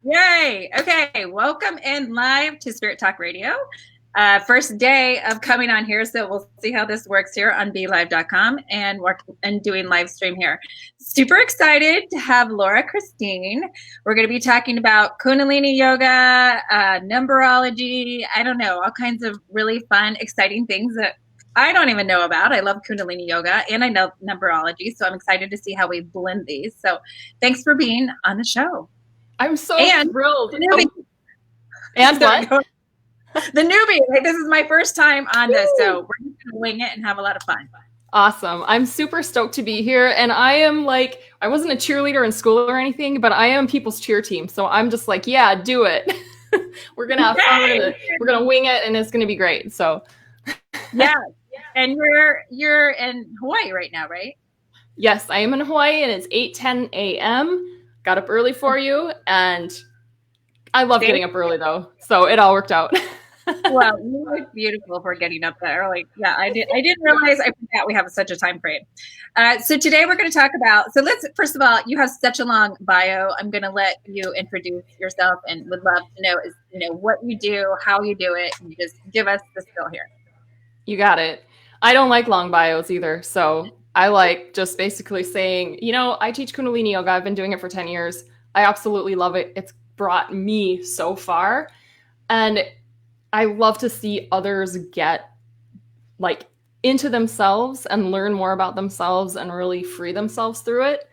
Yay. Okay. Welcome in live to Spirit Talk Radio. First day of coming on here, so we'll see how this works here on BeLive.com and working and doing live stream here. Super excited to have Laura Christine. We're going to be talking about Kundalini Yoga, numerology. I don't know, all kinds of really fun, exciting things that I don't even know about. I love Kundalini Yoga and I know numerology, so I'm excited to see how we blend these. So thanks for being on the show. I'm so And thrilled. newbie. And what? The newbie. Like, this is my first time on this, so we're just gonna wing it and have a lot of fun. Awesome. I'm super stoked to be here. And I am like, I wasn't a cheerleader in school or anything, but I am people's cheer team. So I'm just like, yeah, do it. We're going to have fun. We're going to wing it and it's going to be great. So yeah. And you're in Hawaii right now, right? Yes, I am in Hawaii and it's 8:10 a.m. Got up early for you. And I love getting up early though. So it all worked out. Well, you look beautiful for getting up that early. Yeah, I didn't realize. I forgot we have such a time frame. So today we're going to talk about. So let's first of all, you have such a long bio. I'm going to let you introduce yourself, and would love to know what you do, how you do it, and just give us the spill here. You got it. I don't like long bios either. So I like just basically saying, I teach Kundalini Yoga. I've been doing it for 10 years. I absolutely love it. It's brought me so far. And I love to see others get like into themselves and learn more about themselves and really free themselves through it.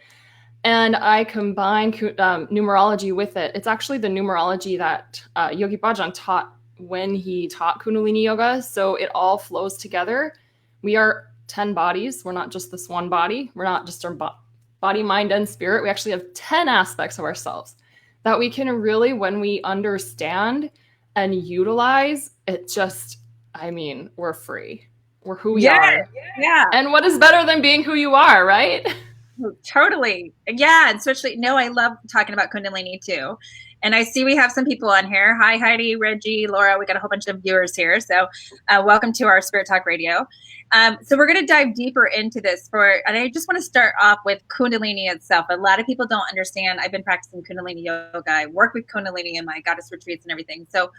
And I combine numerology with it. It's actually the numerology that Yogi Bhajan taught when he taught Kundalini Yoga. So it all flows together. We are 10 bodies. We're not just this one body. We're not just our body, mind, and spirit. We actually have 10 aspects of ourselves that we can really, when we understand and utilize it, just, we're free. We're who we are. Yeah. And what is better than being who you are, right? Totally. Yeah. Especially, I love talking about Kundalini too. And I see we have some people on here. Hi, Heidi, Reggie, Laura. We got a whole bunch of viewers here. So welcome to our Spirit Talk Radio. So we're going to dive deeper into this and I just want to start off with Kundalini itself. A lot of people don't understand. I've been practicing Kundalini Yoga. I work with Kundalini in my goddess retreats and everything. So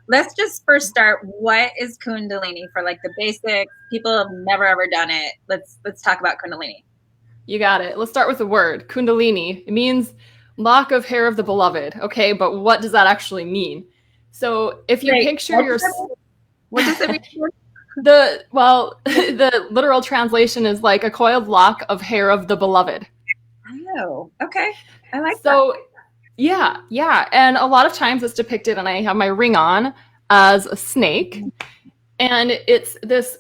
let's just first start. What is Kundalini for like the basics? People have never, ever done it. Let's talk about Kundalini. You got it. Let's start with the word Kundalini. It means lock of hair of the beloved. Okay, but what does that actually mean? So if you picture what does it mean? The literal translation is like a coiled lock of hair of the beloved. Oh, okay. I like that. So yeah. And a lot of times it's depicted, and I have my ring on, as a snake. And it's this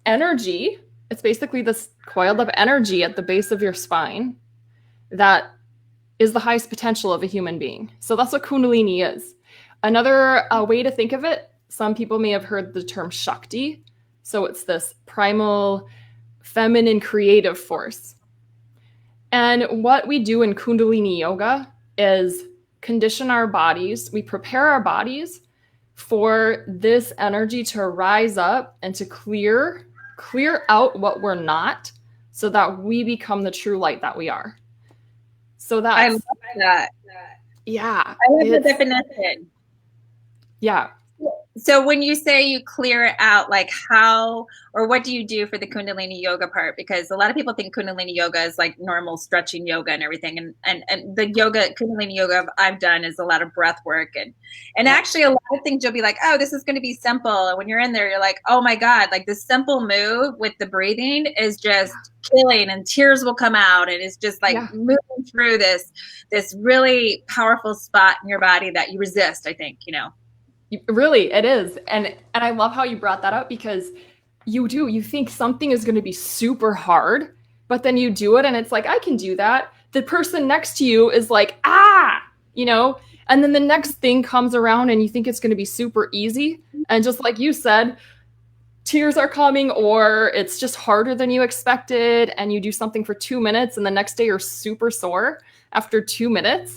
energy. It's basically this coiled up energy at the base of your spine that is the highest potential of a human being. So that's what Kundalini is. Another way to think of it, some people may have heard the term Shakti. So it's this primal, feminine, creative force. And what we do in Kundalini Yoga is condition our bodies. We prepare our bodies for this energy to rise up and to clear out what we're not, so that we become the true light that we are. So that's, I love that. Yeah. I love the definition. Yeah. So when you say you clear it out, like how, or what do you do for the Kundalini Yoga part? Because a lot of people think Kundalini Yoga is like normal stretching yoga and everything. And the Kundalini Yoga I've done is a lot of breath work. And actually a lot of things you'll be like, oh, this is going to be simple. And when you're in there, you're like, oh my God, like this simple move with the breathing is just killing, and tears will come out. And it's just like moving through this really powerful spot in your body that you resist, I think, Really, it is. And I love how you brought that up, because you think something is going to be super hard, but then you do it and it's like, I can do that. The person next to you is like, and then the next thing comes around and you think it's going to be super easy. And just like you said, tears are coming, or it's just harder than you expected. And you do something for 2 minutes and the next day you're super sore after 2 minutes.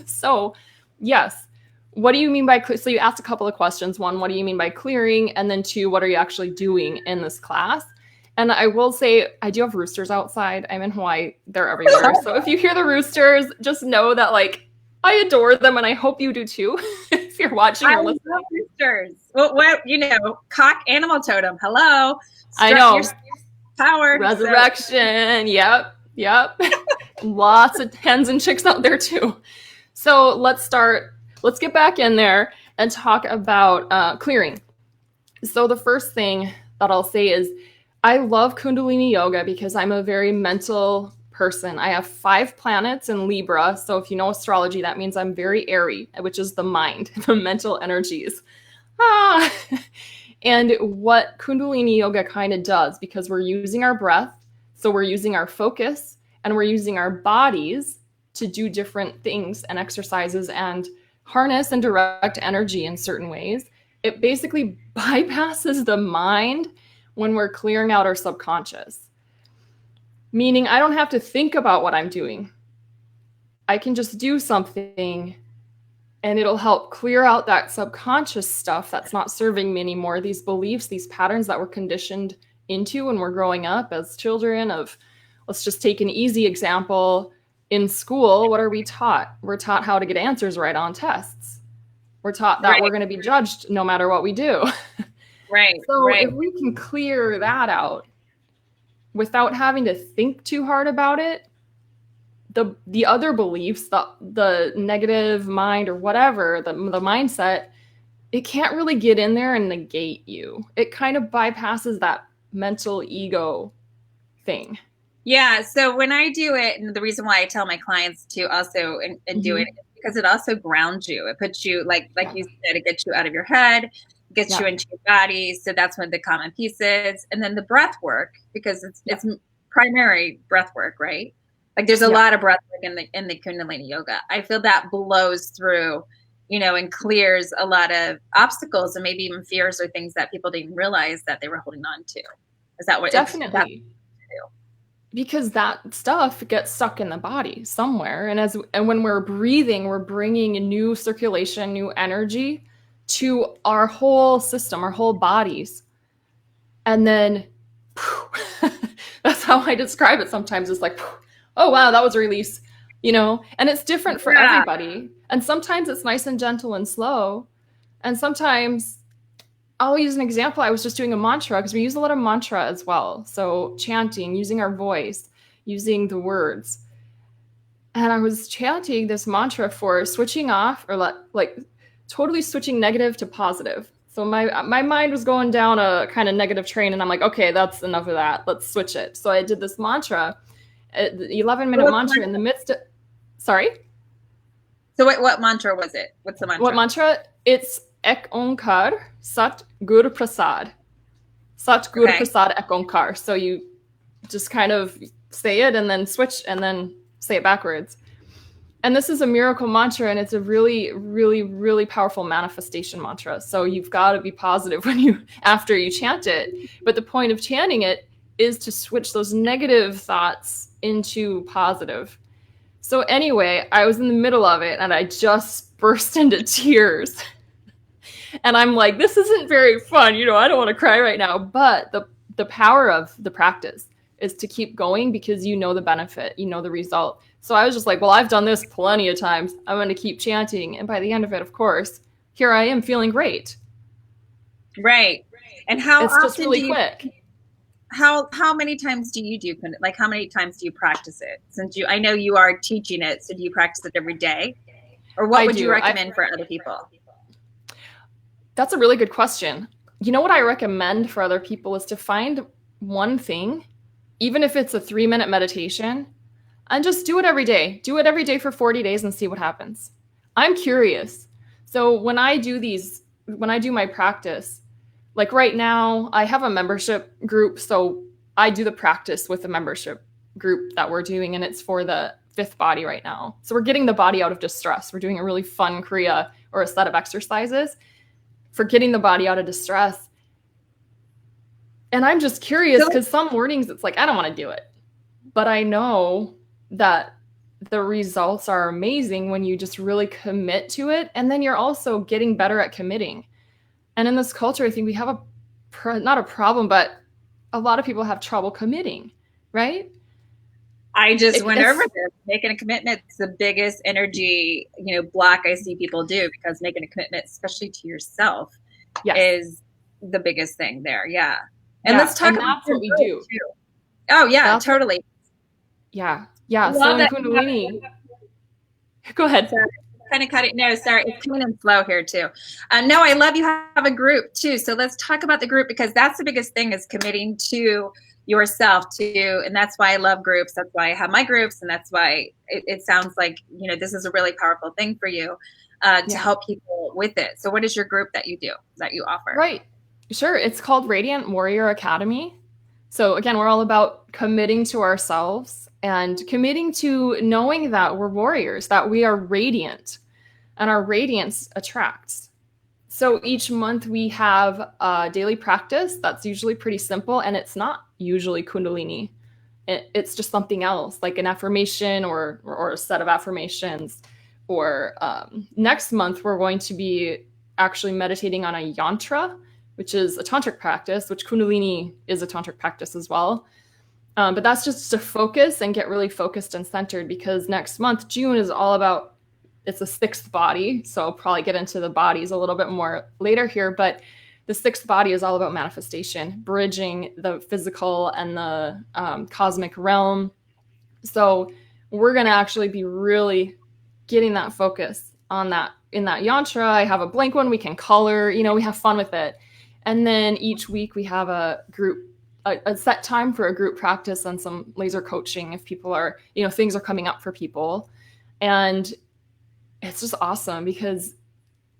So yes. What do you mean by so you asked a couple of questions. One, what do you mean by clearing? And then two, what are you actually doing in this class? And I will say, I do have roosters outside. I'm in Hawaii. They're everywhere. So if you hear the roosters, just know that like I adore them, and I hope you do too. If you're watching I or love listening. roosters. Well, what, cock animal totem. Hello. I know. Your power. Resurrection. Yep. Lots of hens and chicks out there too. So let's get back in there and talk about clearing. So the first thing that I'll say is I love Kundalini Yoga because I'm a very mental person. I have 5 planets in Libra. So if you know astrology, that means I'm very airy, which is the mind, the mental energies. And what Kundalini Yoga kind of does, because we're using our breath, so we're using our focus, and we're using our bodies to do different things and exercises and harness and direct energy in certain ways. It basically bypasses the mind when we're clearing out our subconscious. Meaning I don't have to think about what I'm doing. I can just do something and it'll help clear out that subconscious stuff that's not serving me anymore. These beliefs, these patterns that we're conditioned into when we're growing up as children of, let's just take an easy example. In school, what are we taught? We're taught how to get answers right on tests. We're taught that we're going to be judged no matter what we do. Right. So if we can clear that out without having to think too hard about it, the other beliefs, the negative mind or whatever, the mindset, it can't really get in there and negate you. It kind of bypasses that mental ego thing. Yeah. So when I do it, and the reason why I tell my clients to also and do it is because it also grounds you. It puts you, like you said, it gets you out of your head, gets you into your body. So that's one of the common pieces. And then the breath work, because it's primary breath work, right? Like there's a lot of breath work in the Kundalini Yoga. I feel that blows through, and clears a lot of obstacles and maybe even fears or things that people didn't realize that they were holding on to. Is that what? Definitely. Because that stuff gets stuck in the body somewhere, and when we're breathing, we're bringing new circulation, new energy to our whole system, our whole bodies, and then that's how I describe it. Sometimes it's like, oh wow, that was a release, and it's different for everybody. And sometimes it's nice and gentle and slow, and sometimes I'll use an example. I was just doing a mantra because we use a lot of mantra as well. So chanting, using our voice, using the words. And I was chanting this mantra for switching off, or like totally switching negative to positive. So my mind was going down a kind of negative train, and I'm like, okay, that's enough of that. Let's switch it. So I did this mantra, 11-minute mantra in the midst of, sorry? So what mantra was it? What's the mantra? What mantra? It's Ek Onkar Sat Gur Prasad. Sat Gur Prasad Ek Onkar. So you just kind of say it and then switch and then say it backwards. And this is a miracle mantra, and it's a really, really, really powerful manifestation mantra. So you've got to be positive after you chant it. But the point of chanting it is to switch those negative thoughts into positive. So anyway, I was in the middle of it and I just burst into tears. And I'm like, this isn't very fun. I don't want to cry right now. But the power of the practice is to keep going because you know the benefit, you know the result. So I was just like, well, I've done this plenty of times. I'm going to keep chanting. And by the end of it, of course, here I am feeling great. Right. And how it's often just really quick. How many times do you do, like how many times do you practice it? Since I know you are teaching it, so do you practice it every day? Or what would you recommend for other people? That's a really good question. What I recommend for other people is to find one thing, even if it's a 3-minute meditation, and just do it every day. Do it every day for 40 days and see what happens. I'm curious. So when I do my practice, like right now, I have a membership group. So I do the practice with the membership group that we're doing, and it's for the 5th body right now. So we're getting the body out of distress. We're doing a really fun Kriya or a set of exercises for getting the body out of distress. And I'm just curious because some mornings it's like, I don't want to do it. But I know that the results are amazing when you just really commit to it. And then you're also getting better at committing. And in this culture, I think we have not a problem, but a lot of people have trouble committing, right? I just went over this. Making a commitment is the biggest energy, block I see people do, because making a commitment, especially to yourself, is the biggest thing there. Yeah. And let's talk about that's what we do. Too. Oh yeah, totally. Yeah. So in Kundalini, go ahead. Sorry. Kind of cut it. No, sorry. It's coming in slow here too. No, I love you have a group too. So let's talk about the group, because that's the biggest thing, is committing to yourself too. And that's why I love groups. That's why I have my groups. And that's why it sounds like, this is a really powerful thing for you to help people with it. So what is your group that you do, that you offer? Right. Sure. It's called Radiant Warrior Academy. So again, we're all about committing to ourselves and committing to knowing that we're warriors, that we are radiant, and our radiance attracts. So each month we have a daily practice that's usually pretty simple, and it's not usually Kundalini. It's just something else, like an affirmation or a set of affirmations. Or next month, we're going to be actually meditating on a yantra, which is a tantric practice, which Kundalini is a tantric practice as well. But that's just to focus and get really focused and centered, because next month, June, is all about, it's a sixth body. So I'll probably get into the bodies a little bit more later here. But the sixth body is all about manifestation, bridging the physical and the cosmic realm. So we're going to actually be really getting that focus on that. In that yantra, I have a blank one we can color, we have fun with it. And then each week we have a group, a set time for a group practice and some laser coaching if people are, things are coming up for people. And it's just awesome, because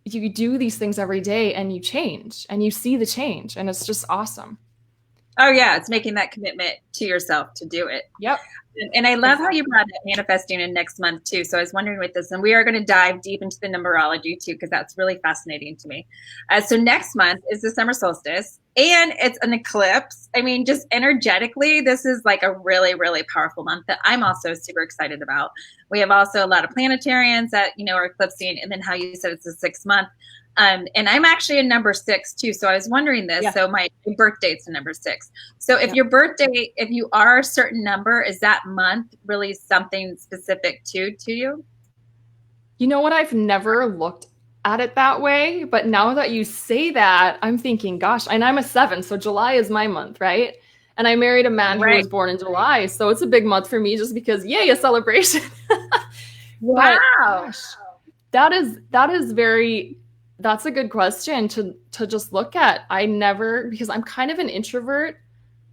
you do these things every day and you change and you see the change, and it's just awesome. Oh yeah, it's making that commitment to yourself to do it. Yep. And I love how you brought that manifesting in next month too. So I was wondering with this, and we are going to dive deep into the numerology too, because that's really fascinating to me. So next month is the summer solstice, and it's an eclipse. I mean, just energetically, this is like a really, really powerful month that I'm also super excited about. We have also a lot of planetarians that, are eclipsing, and then how you said it's the 6th month. And I'm actually a number 6 too. So I was wondering this. Yeah. So my birth date's a number 6. So if your birthday, if you are a certain number, is that month really something specific to you? You know what? I've never looked at it that way. But now that you say that, I'm thinking, gosh, and I'm a 7. So July is my month, right? And I married a man who was born in July. So it's a big month for me, just because, yay, a celebration. Wow. But, gosh, that's a good question to just look at. Because I'm kind of an introvert,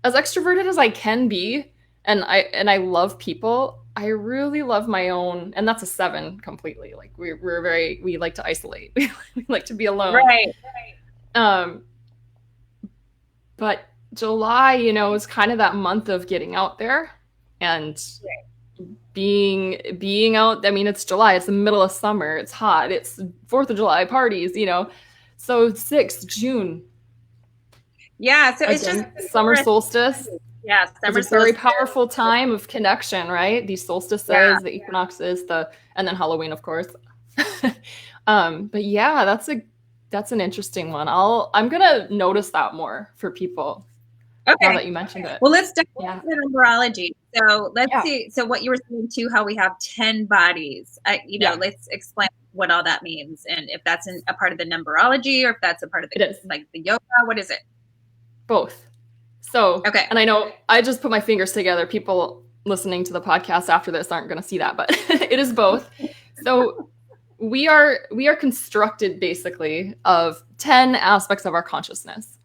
as extroverted as I can be, and I love people. I really love my own, and that's a 7 completely. Like we like to isolate. We like to be alone. Right. But July, is kind of that month of getting out there and being out. I mean, it's July, it's the middle of summer, it's hot, it's 4th of July parties, so 6th June. Yeah, so it's just summer solstice. Yeah, summer solstice, a very powerful time of connection, right? These solstices, the equinoxes, and then Halloween, of course. But yeah, that's an interesting one. I'm gonna notice that more for people. Okay. Now that you mentioned it. Well, let's dive into numerology. So let's see. So what you were saying too, how we have 10 bodies. Let's explain what all that means, and if that's a part of the numerology, or if that's a part of the yoga. What is it? Both. So okay. And I know I just put my fingers together. People listening to the podcast after this aren't going to see that, but it is both. So we are constructed basically of 10 aspects of our consciousness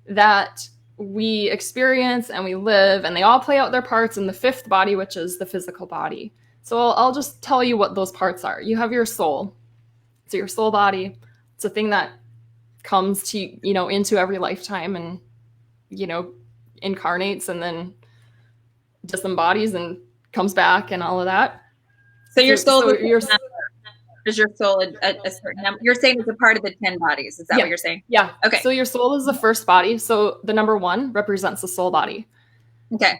that we experience and we live, and they all play out their parts in the 5th body, which is the physical body. So I'll just tell you what those parts are. You have your soul. So your soul body, it's a thing that comes to, into every lifetime and, incarnates and then disembodies and comes back and all of that. So your soul is your soul a certain number? You're saying it's a part of the 10 bodies. Is that what you're saying? Yeah. Okay. So your soul is the 1st body. So the number 1 represents the soul body. Okay.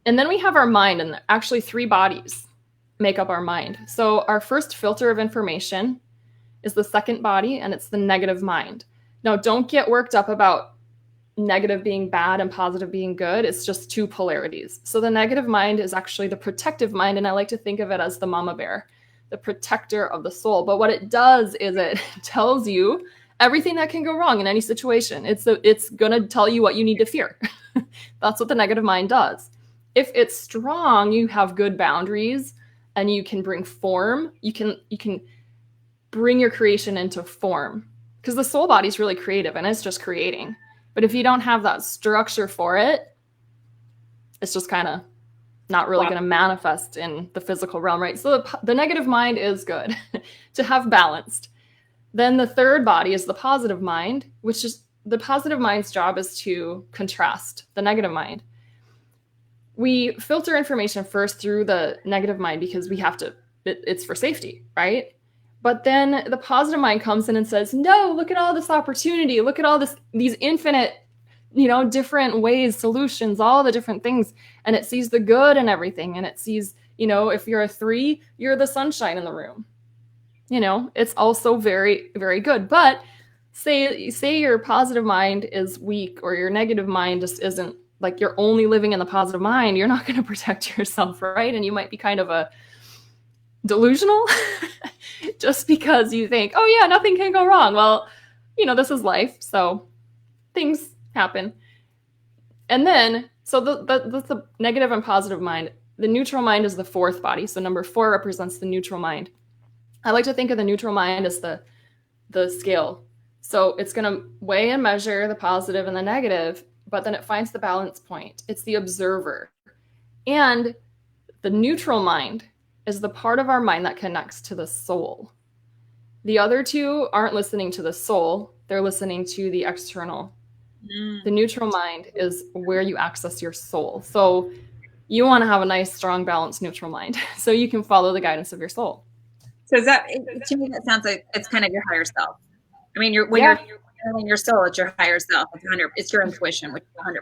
And then we have our mind, and actually 3 bodies make up our mind. So our first filter of information is the 2nd body, and it's the negative mind. Now, don't get worked up about negative being bad and positive being good. It's just two polarities. So the negative mind is actually the protective mind, and I like to think of it as the mama bear, the protector of the soul. But what it does is it tells you everything that can go wrong in any situation. It's going to tell you what you need to fear. That's what the negative mind does. If it's strong, you have good boundaries and you can bring form. You can bring your creation into form, because the soul body is really creative and it's just creating. But if you don't have that structure for it, it's just kind of not really going to manifest in the physical realm, right? So the negative mind is good to have balanced. Then the third body is the positive mind, which is the positive mind's job is to contrast the negative mind. We filter information first through the negative mind because we have to, it's for safety, right? But then the positive mind comes in and says, no, look at all this opportunity. Look at all these infinite, different ways, solutions, all the different things. And it sees the good in everything. And it sees, if you're a 3, you're the sunshine in the room. It's also very, very good. But say your positive mind is weak, or your negative mind just isn't, like, you're only living in the positive mind, you're not going to protect yourself, right? And you might be kind of a delusional just because you think, oh yeah, nothing can go wrong. Well, this is life, so things happen. And then, so that's the negative and positive mind. The neutral mind is the fourth body. So number 4 represents the neutral mind. I like to think of the neutral mind as the scale. So it's going to weigh and measure the positive and the negative, but then it finds the balance point. It's the observer. And the neutral mind is the part of our mind that connects to the soul. The other two aren't listening to the soul. They're listening to the external. The neutral mind is where you access your soul. So you want to have a nice, strong, balanced neutral mind so you can follow the guidance of your soul. So to me, that sounds like it's kind of your higher self. I mean, you're in your soul, it's your higher self. It's your intuition, which is 100%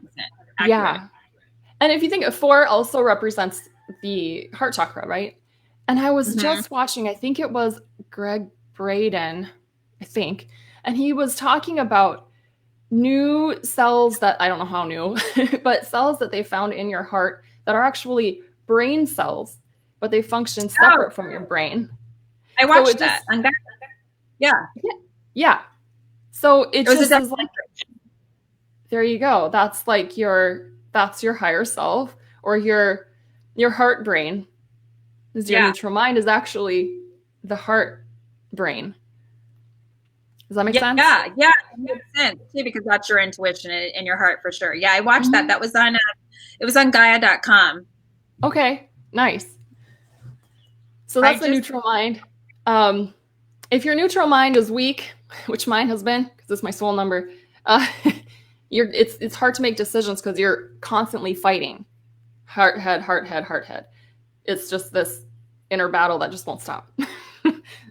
accurate. Yeah. And if you think 4 also represents the heart chakra, right? And I was just watching, I think it was Greg Braden, and he was talking about new cells that, I don't know how new, but cells that they found in your heart that are actually brain cells, but they function separate from your brain. I watched that. Yeah. Yeah. So it just is like, there you go. That's like that's your higher self, or your heart brain is your neutral mind is actually the heart brain. Does that make sense? Yeah, it makes sense too, because that's your intuition and your heart for sure. Yeah, I watched that. That was on it was on Gaia.com. Okay, nice. So that's the neutral mind. If your neutral mind is weak, which mine has been, because it's my soul number, it's hard to make decisions because you're constantly fighting. Heart, head, heart, head, heart, head. It's just this inner battle that just won't stop.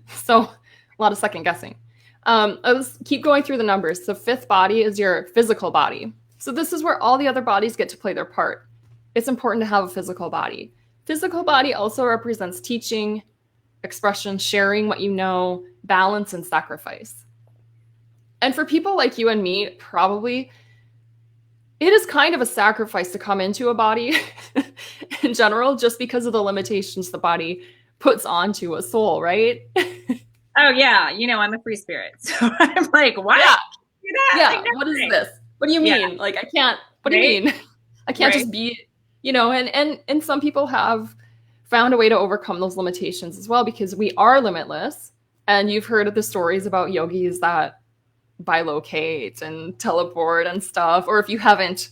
So a lot of second guessing. Let's keep going through the numbers. So 5th body is your physical body. So this is where all the other bodies get to play their part. It's important to have a physical body. Physical body also represents teaching, expression, sharing what you know, balance, and sacrifice. And for people like you and me, probably it is kind of a sacrifice to come into a body in general, just because of the limitations the body puts onto a soul, right? Oh yeah, I'm a free spirit, so I'm like, what? Yeah, like, what is this? What do you mean? Yeah. Like, I can't. What do you mean? I can't just be. And some people have found a way to overcome those limitations as well, because we are limitless. And you've heard of the stories about yogis that bilocate and teleport and stuff. Or if you haven't,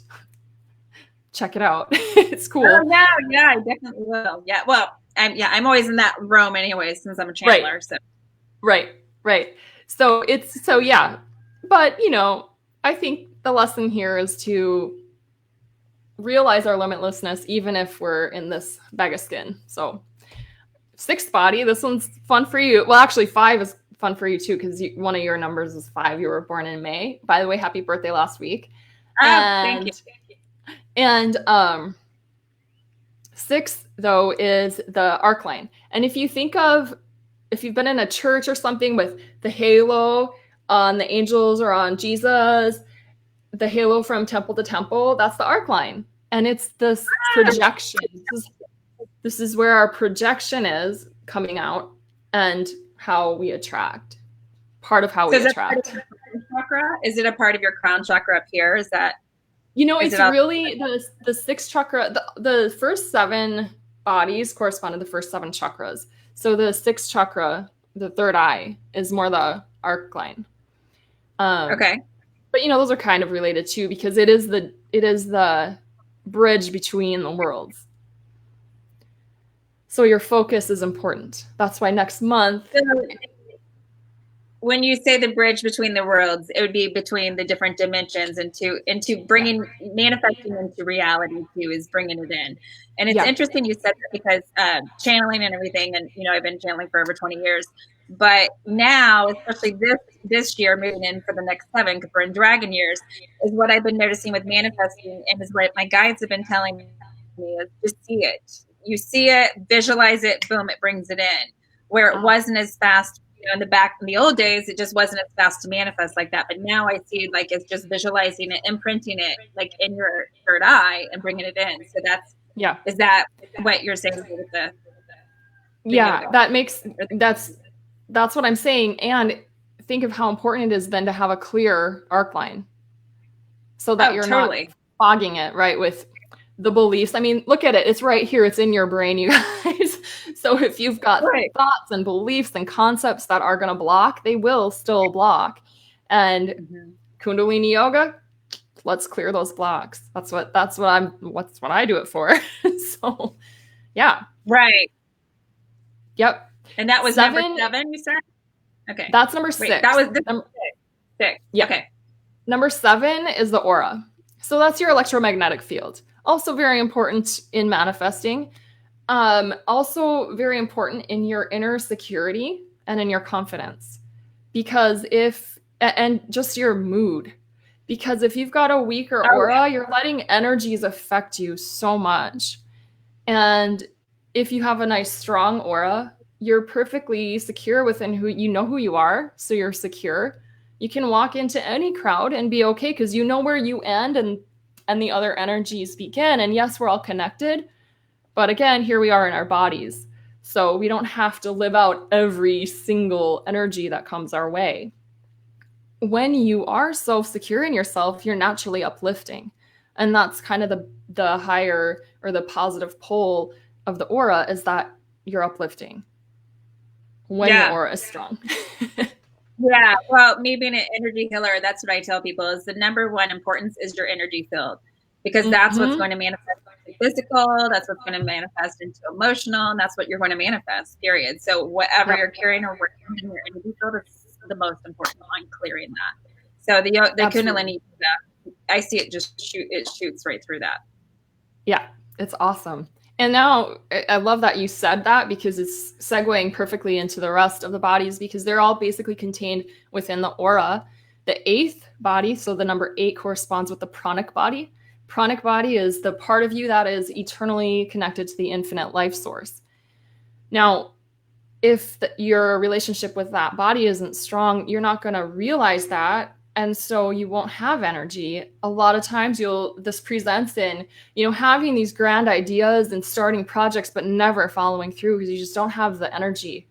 check it out. It's cool. Oh, yeah, I definitely will. Yeah, well, I'm always in that realm anyway, since I'm a channeler. Right. So. Right. So yeah. But, I think the lesson here is to realize our limitlessness, even if we're in this bag of skin. So 6th body, this one's fun for you. Well, actually 5 is fun for you too, because one of your numbers is 5. You were born in May. By the way, happy birthday last week. Thank you. And 6th, though, is the arc line. And if you've been in a church or something with the halo on the angels or on Jesus, the halo from temple to temple, that's the arc line. And it's this projection. This is where our projection is coming out and how we attract. Part of how we attract. Chakra? Is it a part of your crown chakra up here? Is that? It's really the sixth chakra. The first 7 bodies correspond to the first 7 chakras. So the sixth chakra, the third eye, is more the arc line. Okay. But those are kind of related too, because it is the bridge between the worlds. So your focus is important. That's why next month. So, when you say the bridge between the worlds, it would be between the different dimensions into bringing manifesting into reality too, is bringing it in. And it's interesting you said that, because channeling and everything, and I've been channeling for over 20 years, but now, especially this year, moving in for the next 7, because we're in dragon years, is what I've been noticing with manifesting, and is what my guides have been telling me, is just see it. You see it, visualize it, boom, it brings it in. Where it wasn't as fast. In the old days, it just wasn't as fast to manifest like that. But now I see like it's just visualizing it, imprinting it like in your third eye and bringing it in. So that's, is that what you're saying with the that's what I'm saying. And think of how important it is then to have a clear arc line, so that you're not fogging it, right, with the beliefs. I mean, look at it. It's right here. It's in your brain, you guys. So if you've got thoughts and beliefs and concepts that are going to block, they will still block. And Kundalini Yoga, let's clear those blocks. That's what I do it for. So, yeah. Right. Yep. And that was 7, number 7, you said? Okay. That's number 6. That was number 6. Yeah. Okay. Number 7 is the aura. So that's your electromagnetic field. Also very important in manifesting. Also very important in your inner security and in your confidence, because and just your mood, because if you've got a weaker aura, you're letting energies affect you so much. And if you have a nice strong aura, you're perfectly secure within who you are. So you're secure. You can walk into any crowd and be okay, because you know where you end and the other energies begin. And yes, we're all connected. But again, here we are in our bodies. So we don't have to live out every single energy that comes our way. When you are so secure in yourself, you're naturally uplifting. And that's kind of the higher or the positive pole of the aura, is that you're uplifting when your aura is strong. Yeah. Well, me being an energy healer, that's what I tell people, is the number one importance is your energy field, because that's what's going to manifest into physical, that's what's going to manifest into emotional, and that's what you're going to manifest, period. So whatever you're carrying or working in your energy field is the most important on clearing that. So the Kundalini, I see it just shoots right through that. Yeah, it's awesome. And now I love that you said that, because it's segueing perfectly into the rest of the bodies, because they're all basically contained within the aura. The 8th body, so the number 8, corresponds with the pranic body. Pranic body is the part of you that is eternally connected to the infinite life source. Now, if your relationship with that body isn't strong, you're not going to realize that. And so you won't have energy. A lot of times this presents in, having these grand ideas and starting projects, but never following through, because you just don't have the energy.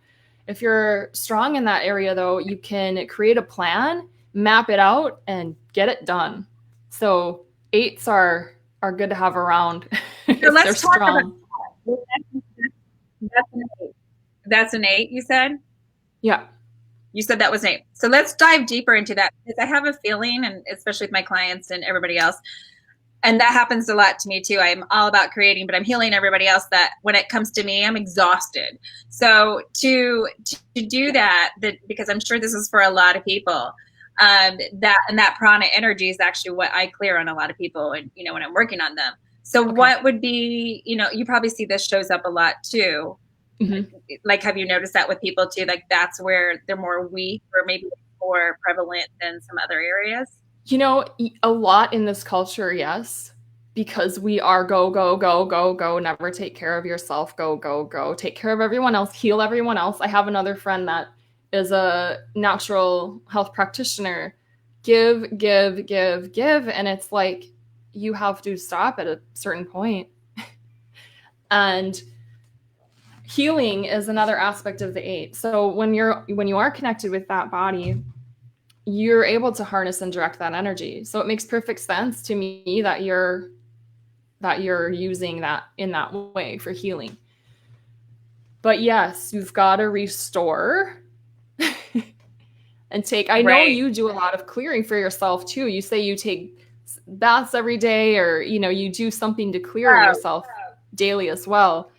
If you're strong in that area, though, you can create a plan, map it out, and get it done. So 8s are good to have around. So let's talk strong. About that. That's an 8, you said? Yeah. You said that was 8. So let's dive deeper into that, because I have a feeling, and especially with my clients and everybody else, and that happens a lot to me too. I'm all about creating, but I'm healing everybody else, that when it comes to me, I'm exhausted. So to do that, because I'm sure this is for a lot of people, that prana energy is actually what I clear on a lot of people, and when I'm working on them. So what would be, you probably see this shows up a lot too. Mm-hmm. Like, have you noticed that with people too? Like, that's where they're more weak, or maybe more prevalent than some other areas? A lot in this culture, yes, because we are go, go, go, go, go, never take care of yourself, go, go, go, take care of everyone else, heal everyone else. I have another friend that is a natural health practitioner, give, give, give, give. And it's like, you have to stop at a certain point. And healing is another aspect of the 8. So when you are connected with that body, you're able to harness and direct that energy. So it makes perfect sense to me that you're using that in that way for healing. But yes, you've got to restore and take. I know you do a lot of clearing for yourself too. You say you take baths every day, or you do something to clear yourself daily as well.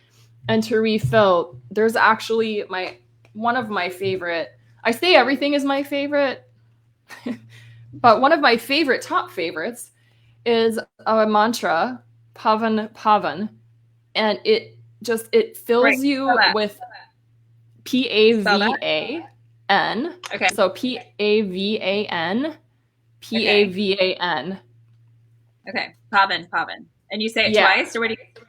And to refill, there's actually one of my favorite. I say everything is my favorite, but one of my top favorites is a mantra, Pavan Pavan, and it fills you with PAVAN. Okay. So PAVAN, PAVAN. Okay, Pavan. And you say it twice, or what do you?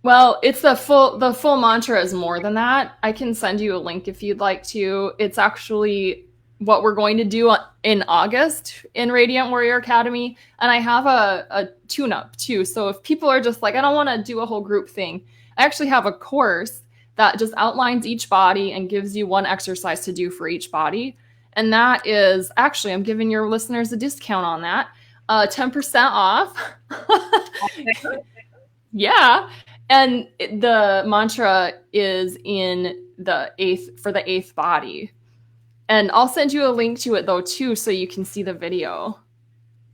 Well, it's the full mantra is more than that. I can send you a link if you'd like to. It's actually what we're going to do in August in Radiant Warrior Academy. And I have a tune-up too. So if people are just like, I don't want to do a whole group thing, I actually have a course that just outlines each body and gives you one exercise to do for each body. And that is, actually, I'm giving your listeners a discount on that. 10% off. Yeah. And the mantra is in the 8th, for the 8th body. And I'll send you a link to it though too, so you can see the video.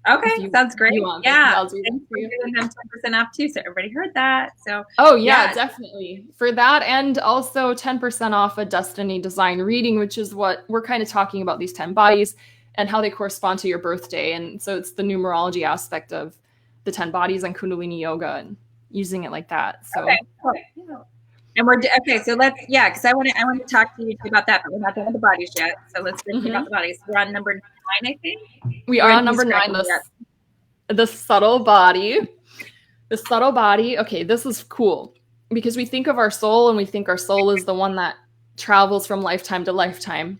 Okay, sounds great. Yeah, I'm giving them 10% off too, so everybody heard that. So definitely for that, and also 10% off a Destiny Design reading, which is what we're kind of talking about, these 10 bodies and how they correspond to your birthday. And so it's the numerology aspect of the 10 bodies and Kundalini Yoga and using it like that. So and so let's because I want to talk to you about that, but we're not done with the bodies yet. So let's think about the bodies. We're on number 9, I think. We are on number 9, the subtle body. The subtle body. Okay, this is cool because we think of our soul and we think our soul is the one that travels from lifetime to lifetime,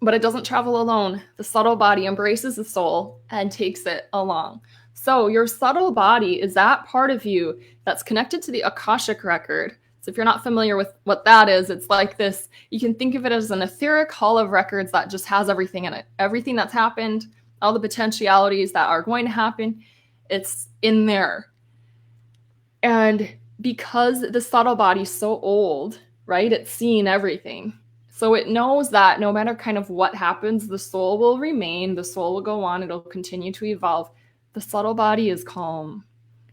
but it doesn't travel alone. The subtle body embraces the soul and takes it along. So your subtle body is that part of you that's connected to the Akashic record. So if you're not familiar with what that is, it's like this, you can think of it as an etheric hall of records that just has everything in it. Everything that's happened, all the potentialities that are going to happen, it's in there. And because the subtle body is so old, right, it's seen everything. So it knows that no matter kind of what happens, the soul will remain, the soul will go on, it'll continue to evolve. The subtle body is calm.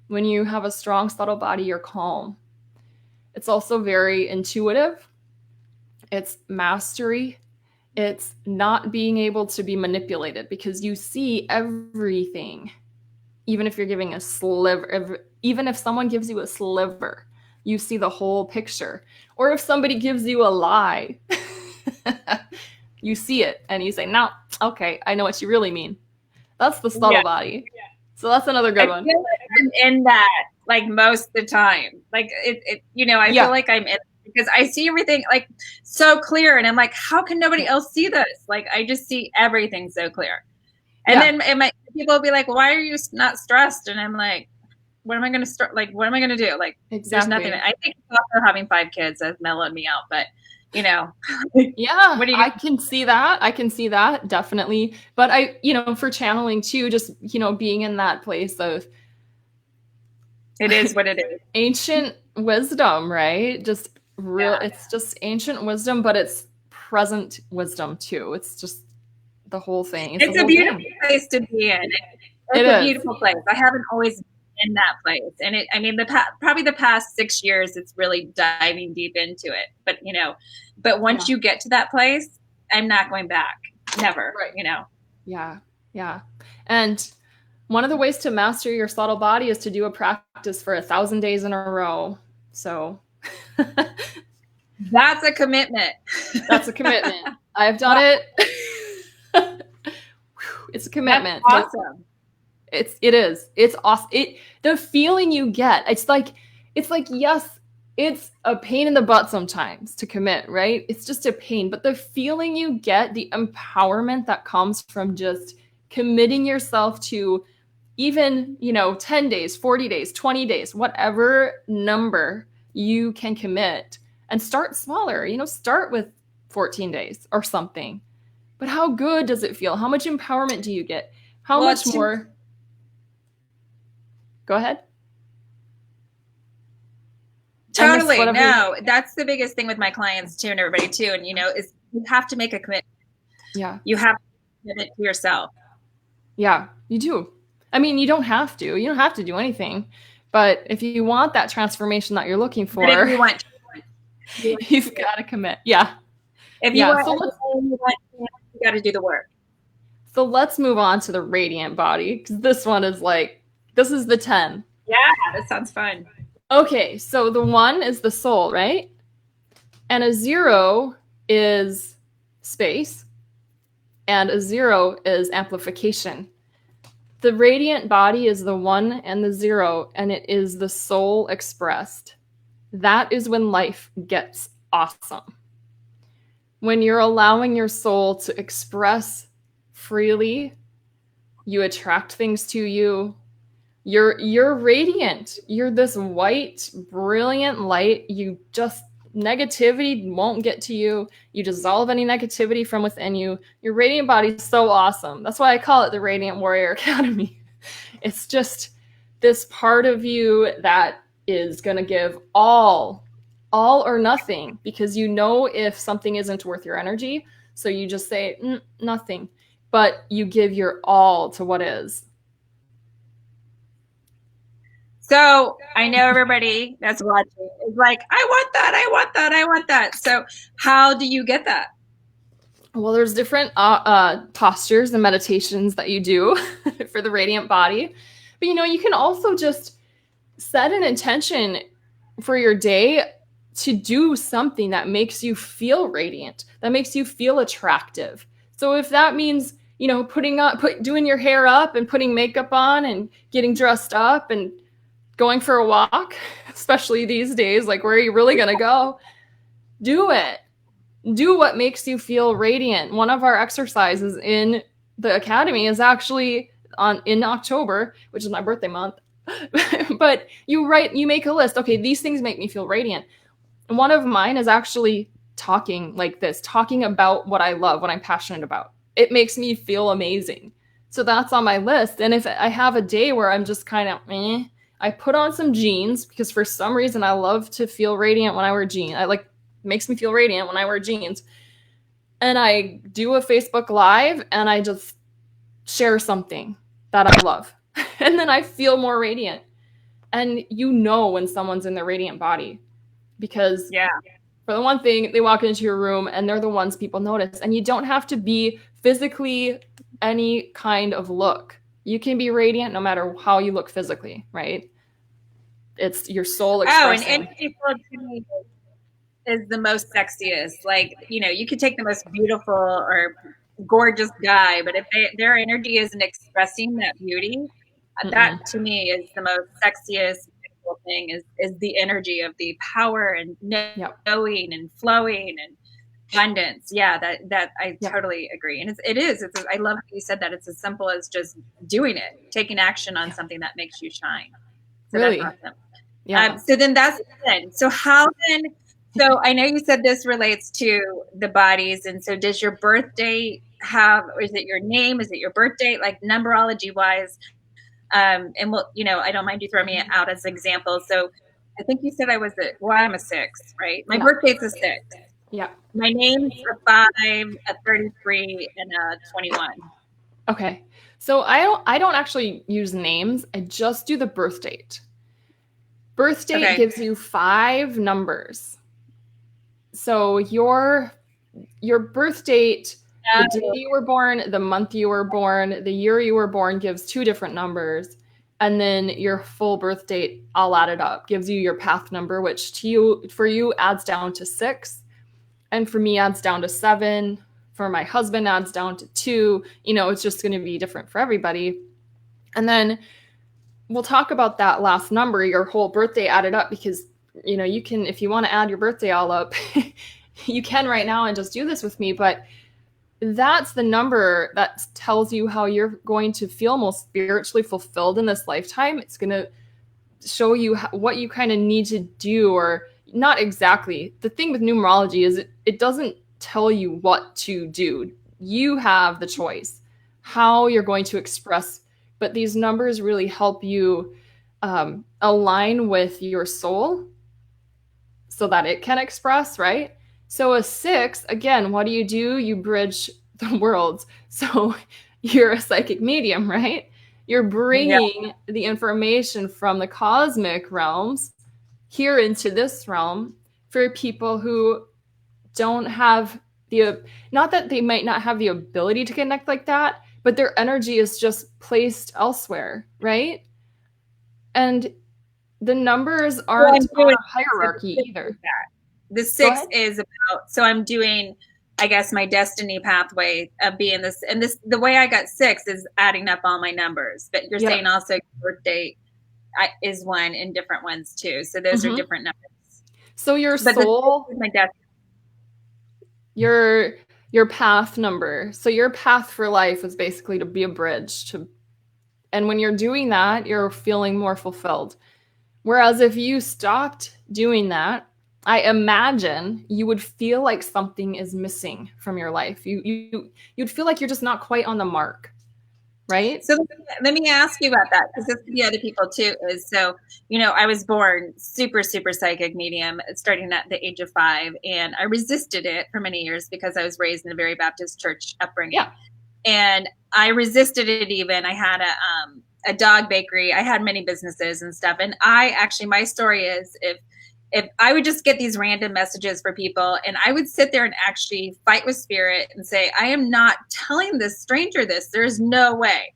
When you have a strong subtle body, you're calm. It's also very intuitive. It's mastery. It's not being able to be manipulated because you see everything. Even if you're giving a sliver, even if someone gives you a sliver, you see the whole picture. Or if somebody gives you a lie, you see it and you say, no, okay, I know what you really mean. That's the subtle body. Yeah. So that's another good one. Feel like I'm in that like most of the time. Like I feel like I'm in because I see everything like so clear, and I'm like, how can nobody else see this? Like I just see everything so clear. And then people will be like, why are you not stressed? And I'm like, what am I going to start? Like, what am I going to do? Like, There's nothing. I think also having 5 kids has mellowed me out, but yeah, I can see that definitely. But for channeling too, just, being in that place of, it is what it is. Ancient wisdom, right? Just real. Yeah. It's just ancient wisdom, but it's present wisdom too. It's just the whole thing. It's a beautiful place to be in. It's a beautiful place. I haven't always been in that place, and probably the past 6 years, it's really diving deep into it. But once you get to that place, I'm not going back. Never. Right. Yeah. And one of the ways to master your subtle body is to do a practice for 1,000 days in a row. So that's a commitment. That's a commitment. I've done it. It's a commitment. That's awesome. It is. It's awesome. The feeling you get, it's like, yes, it's a pain in the butt sometimes to commit, right? It's just a pain. But the feeling you get, the empowerment that comes from just committing yourself to even, 10 days, 40 days, 20 days, whatever number you can commit, and start smaller, start with 14 days or something. But how good does it feel? How much empowerment do you get? How much more? Go ahead. Totally. No, that's the biggest thing with my clients too, and everybody too. And, is you have to make a commitment. Yeah. You have to commit to yourself. Yeah, you do. I mean, you don't have to. You don't have to do anything. But if you want that transformation that you're looking for, but if you want you've got to commit. Yeah. If you want, you got to do the work. So let's move on to the radiant body, because this one is this is the 10. Yeah, that sounds fun. Okay, so the 1 is the soul, right? And a 0 is space, and a 0 is amplification. The radiant body is the 1 and the 0, and it is the soul expressed. That is when life gets awesome. When you're allowing your soul to express freely, you attract things to you. You're radiant. You're this white, brilliant light. Negativity won't get to you. You dissolve any negativity from within you. Your radiant body is so awesome. That's why I call it the Radiant Warrior Academy. It's just this part of you that is going to give all or nothing, because if something isn't worth your energy, so you just say nothing, but you give your all to what is. So I know everybody that's watching is like, I want that, I want that, I want that. So how do you get that? Well, there's different postures and meditations that you do for the radiant body. But, you can also just set an intention for your day to do something that makes you feel radiant, that makes you feel attractive. So if that means, doing your hair up and putting makeup on and getting dressed up and going for a walk, especially these days, where are you really going to go? Do it. Do what makes you feel radiant. One of our exercises in the academy is actually in October, which is my birthday month. But you make a list. Okay, these things make me feel radiant. One of mine is actually talking like this, talking about what I love, what I'm passionate about. It makes me feel amazing. So that's on my list. And if I have a day where I'm just kind of I put on some jeans, because for some reason I love to feel radiant when I wear jeans. Makes me feel radiant when I wear jeans. And I do a Facebook Live and I just share something that I love. And then I feel more radiant. And when someone's in their radiant body, because for the one thing, they walk into your room and they're the ones people notice. And you don't have to be physically any kind of look. You can be radiant no matter how you look physically, right? It's your soul expressing. Oh, and people to me is the most sexiest. You could take the most beautiful or gorgeous guy, but if their energy isn't expressing that beauty, that to me is the most sexiest beautiful thing, is the energy of the power and knowing and flowing and abundance. Yeah, that I totally agree. And I love how you said that. It's as simple as just doing it, taking action on something that makes you shine. So really? That's awesome. Yeah. So then that's it. So how then, so I know you said this relates to the bodies. And so does your birthday or is it your name? Is it your birthday? Numerology wise? And I don't mind you throwing me out as an example. So I think you said I'm a 6, right? My birthday's a 6. Yeah. My name's a 5, a 33, and a 21. Okay. So I don't actually use names. I just do the birth date. Birth date gives you 5 numbers. So your birth date, the day you were born, the month you were born, the year you were born gives 2 different numbers. And then your full birth date, all added up, gives you your path number, which for you adds down to 6. And for me adds down to 7. For my husband adds down to 2. It's just going to be different for everybody. And then we'll talk about that last number, your whole birthday added up, because you can, if you want to add your birthday all up, you can right now and just do this with me. But that's the number that tells you how you're going to feel most spiritually fulfilled in this lifetime. It's going to show you what you kind of need to do, or not exactly. The thing with numerology is it doesn't tell you what to do. You have the choice how you're going to express, but these numbers really help you align with your soul so that it can express, right? So a 6, again, what do? You bridge the worlds. So you're a psychic medium, right? You're Yeah. bringing the information from the cosmic realms here into this realm for people who don't have not that they might not have the ability to connect like that, but their energy is just placed elsewhere, right? And the numbers So aren't I'm on doing a hierarchy either. the Go 6 ahead. is about, so I'm doing, I guess, my destiny pathway of being this, and this, the way I got 6 is adding up all my numbers, but you're saying Yep. also birth date is one in different ones too. So those are Mm-hmm. different numbers. So your But the 6 soul, is my destiny. your path number. So your path for life is basically to be a bridge to, and when you're doing that, you're feeling more fulfilled. Whereas if you stopped doing that, I imagine you would feel like something is missing from your life. You'd feel like you're just not quite on the mark, right? So let me ask you about that, because this could be other people too. Is so, I was born super, super psychic medium, starting at the age of 5, and I resisted it for many years because I was raised in a very Baptist church upbringing, Yeah. and I resisted it. Even I had a dog bakery. I had many businesses and stuff, and my story is if I would just get these random messages for people, and I would sit there and actually fight with spirit and say, I am not telling this stranger this. There's no way.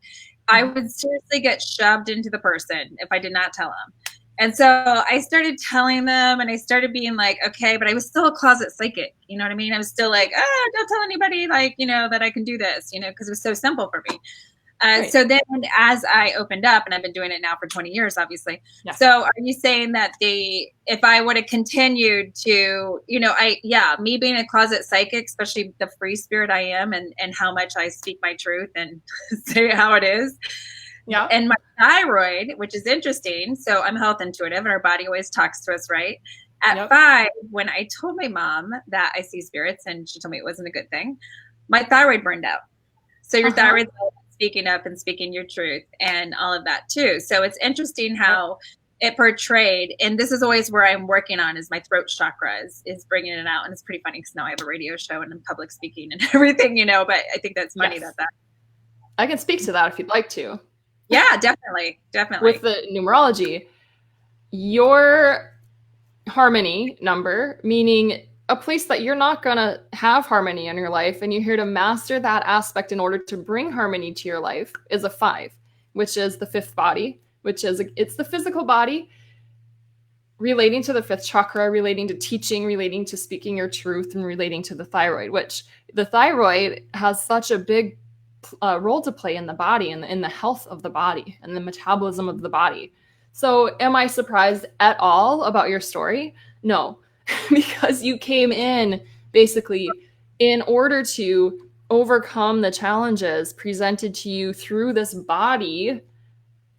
I would seriously get shoved into the person if I did not tell them. And so I started telling them, and I started being like, okay, but I was still a closet psychic. You know what I mean? I was still like, don't tell anybody, like, that I can do this, because it was so simple for me. Right. So then as I opened up, and I've been doing it now for 20 years, obviously. Yeah. So are you saying that if I would have continued to, me being a closet psychic, especially the free spirit I am, and how much I speak my truth and say how it is. Yeah. And my thyroid, which is interesting. So I'm health intuitive, and our body always talks to us, right? At 5, when I told my mom that I see spirits, and she told me it wasn't a good thing, my thyroid burned out. So your thyroid's speaking up and speaking your truth and all of that too. So it's interesting how it portrayed, and this is always where I'm working on, is my throat chakra is bringing it out. And it's pretty funny because now I have a radio show and I'm public speaking and everything, but I think that's funny that I can speak to that if you'd like to. Yeah, definitely. With the numerology, your harmony number, meaning a place that you're not going to have harmony in your life, and you're here to master that aspect in order to bring harmony to your life, is a 5, which is the 5th body, it's the physical body relating to the 5th chakra, relating to teaching, relating to speaking your truth, and relating to the thyroid, which the thyroid has such a big role to play in the body and in the health of the body and the metabolism of the body. So am I surprised at all about your story? No. Because you came in basically in order to overcome the challenges presented to you through this body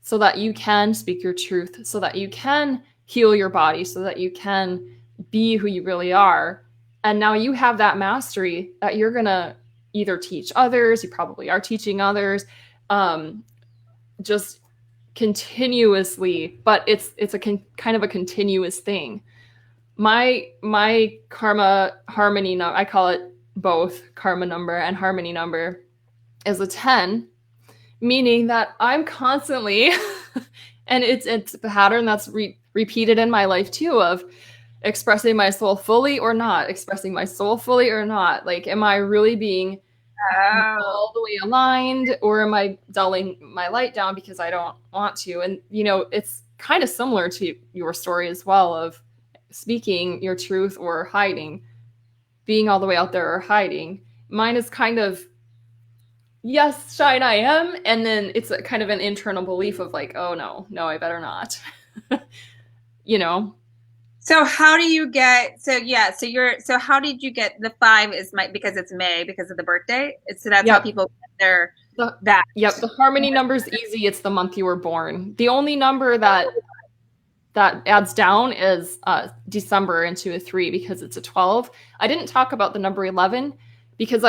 so that you can speak your truth, so that you can heal your body, so that you can be who you really are. And now you have that mastery that you're going to either teach others, you probably are teaching others, just continuously, but it's a kind of a continuous thing. My karma harmony number, I call it both karma number and harmony number, is a 10, meaning that I'm constantly, and it's a pattern that's repeated in my life too, of expressing my soul fully or not, expressing my soul fully or not. Like, am I really being all the way aligned, or am I dulling my light down because I don't want to? And, it's kind of similar to your story as well, of speaking your truth or hiding, being all the way out there or hiding. Mine is kind of, yes, shine, I am. And then it's a kind of an internal belief of like, oh no, I better not, So how do you get, so how did you get the 5 is because it's May because of the birthday? So that's how Yep. people get their, The, that. yep. The harmony number is easy. It's the month you were born. The only number that adds down is December into a 3 because it's a 12. I didn't talk about the number 11 because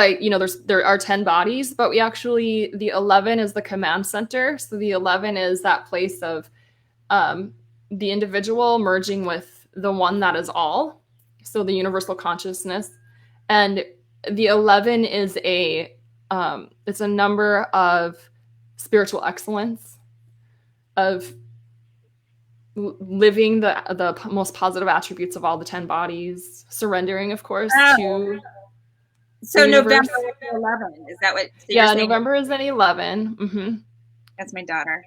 there are 10 bodies, but the 11 is the command center. So the 11 is that place of the individual merging with the one that is all. So the universal consciousness. And the 11 is it's a number of spiritual excellence, of living the most positive attributes of all the 10 bodies, surrendering, of course, to so the universe. November 11, is that what? So yeah, November is an 11. Mm-hmm. That's my daughter.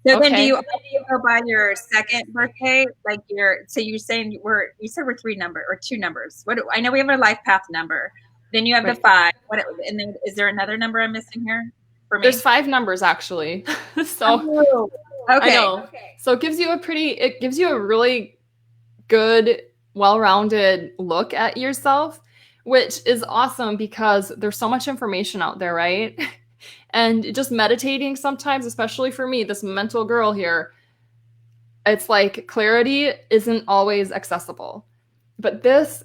So okay. Then do you go by your second birthday? Like so you're saying you said we're 3 numbers or 2 numbers. I know we have a life path number. Then you have the 5. And then is there another number I'm missing here for me? There's 5 numbers actually. So okay. I know. Okay. So it gives you a really good, well-rounded look at yourself, which is awesome because there's so much information out there, right? And just meditating sometimes, especially for me, this mental girl here, it's like clarity isn't always accessible. But this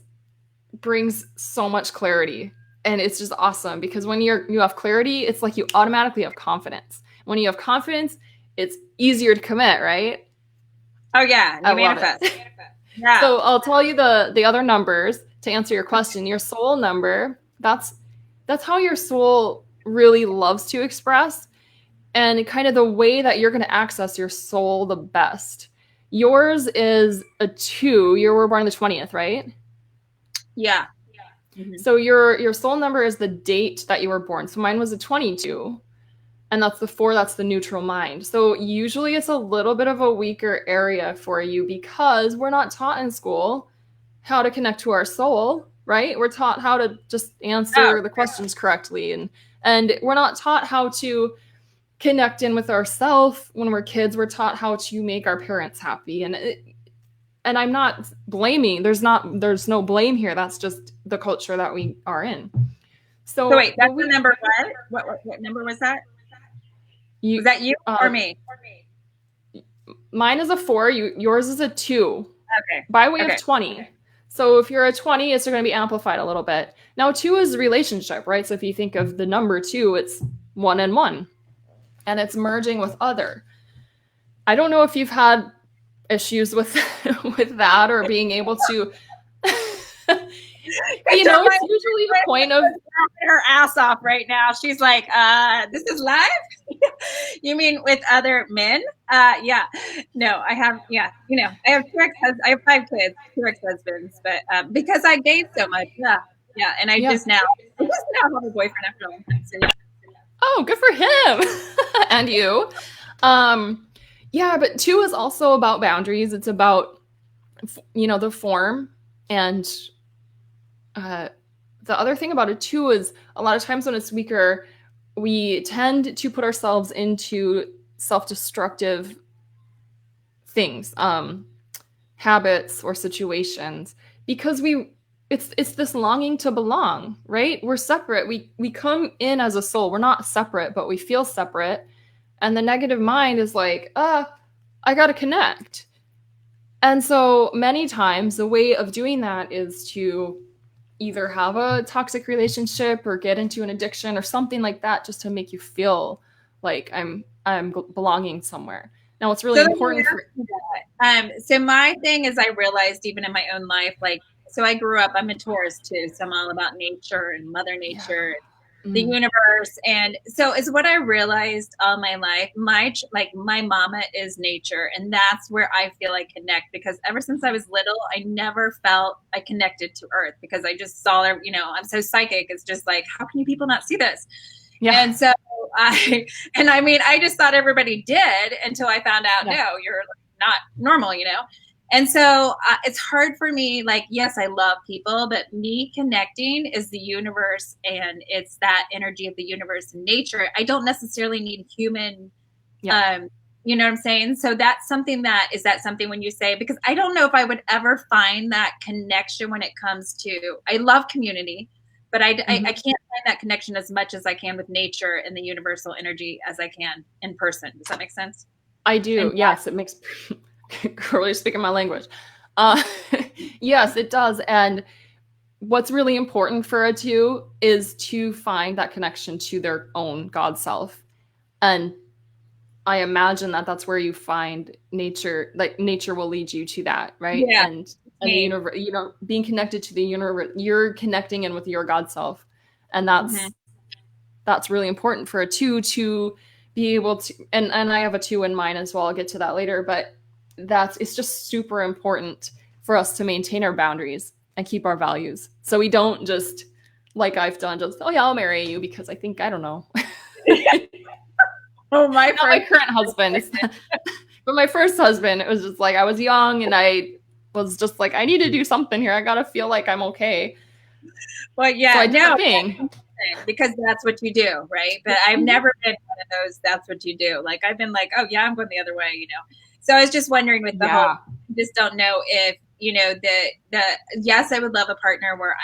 brings so much clarity. And it's just awesome because when you have clarity, it's like you automatically have confidence. When you have confidence, it's easier to commit, right? Oh, yeah. You manifest. Yeah. So I'll tell you the other numbers to answer your question. Your soul number, that's how your soul really loves to express, and kind of the way that you're going to access your soul the best. Yours is a 2. You were born on the 20th, right? Yeah. Mm-hmm. So your soul number is the date that you were born. So mine was a 22, and that's the 4. That's the neutral mind. So usually it's a little bit of a weaker area for you because we're not taught in school how to connect to our soul, right? We're taught how to just answer the questions correctly, and we're not taught how to connect in with ourselves when we're kids. We're taught how to make our parents happy, and I'm not blaming. There's no blame here. That's just the culture that we are in. So wait, that's the number what? What number was that? Was that you or me? Mine is a 4. Yours is a 2. Okay. By way of 20. Okay. So if you're a 20, it's going to be amplified a little bit. Now 2 is relationship, right? So if you think of the number 2, it's 1 and 1. And it's merging with other. I don't know if you've had issues with that or being able to it's usually a point of her ass off right now. She's like, this is live? You mean with other men? Yeah. No, I have, I have 5 kids, 2 ex-husbands, but because I gave so much. Yeah. Yeah. And I just now have a boyfriend after a long time. So yeah. Oh, good for him. And you. Yeah, but 2 is also about boundaries. It's about, the form. And the other thing about a 2 is a lot of times when it's weaker, we tend to put ourselves into self-destructive things, habits or situations, because it's this longing to belong, right? We're separate. We come in as a soul. We're not separate, but we feel separate. And the negative mind is like, I got to connect. And so many times the way of doing that is to either have a toxic relationship or get into an addiction or something like that, just to make you feel like I'm belonging somewhere. Now, what's really important so my thing is, I realized even in my own life, like, so I grew up, I'm a Taurus too, so I'm all about nature and Mother Nature, the universe. And so it's what I realized all my life. My mama is nature, and that's where I feel I connect, because ever since I was little, I never felt I connected to Earth, because I just saw her, I'm so psychic. It's just like, how can you people not see this? Yeah. And so I just thought everybody did, until I found out, no, you're not normal, And so it's hard for me, like, yes, I love people, but me connecting is the universe, and it's that energy of the universe and nature. I don't necessarily need human You know what I'm saying? So that's something that, is that something when you say, because I don't know if I would ever find that connection when it comes to, I love community, but I can't find that connection as much as I can with nature and the universal energy as I can in person. Does that make sense? I do. And Yes, it makes really speaking my language. Uh, yes, it does. And what's really important for a two is to find that connection to their own God self. And I imagine that that's where you find nature, like nature will lead you to that, right? yeah, And the universe, you know, being connected to the universe, you're connecting in with your God self. And mm-hmm. that's really important for a two to be able to, and I have a two in mine as well. I'll get to that later, but it's just super important for us to maintain our boundaries and keep our values. So we don't just, like I've done, just, oh yeah, I'll marry you because I think, I don't know. Oh, Not my current husband. But my first husband, it was just like, I was young and I was just like, I need to do something here. I got to feel like I'm okay. Well, yeah, So I did no, the thing. because that's what you do, right? But I've never been one of those, that's what you do. Like, I've been like, oh yeah, I'm going the other way, you know? So I was just wondering with the whole, Yeah. just don't know if, you know, yes, I would love a partner where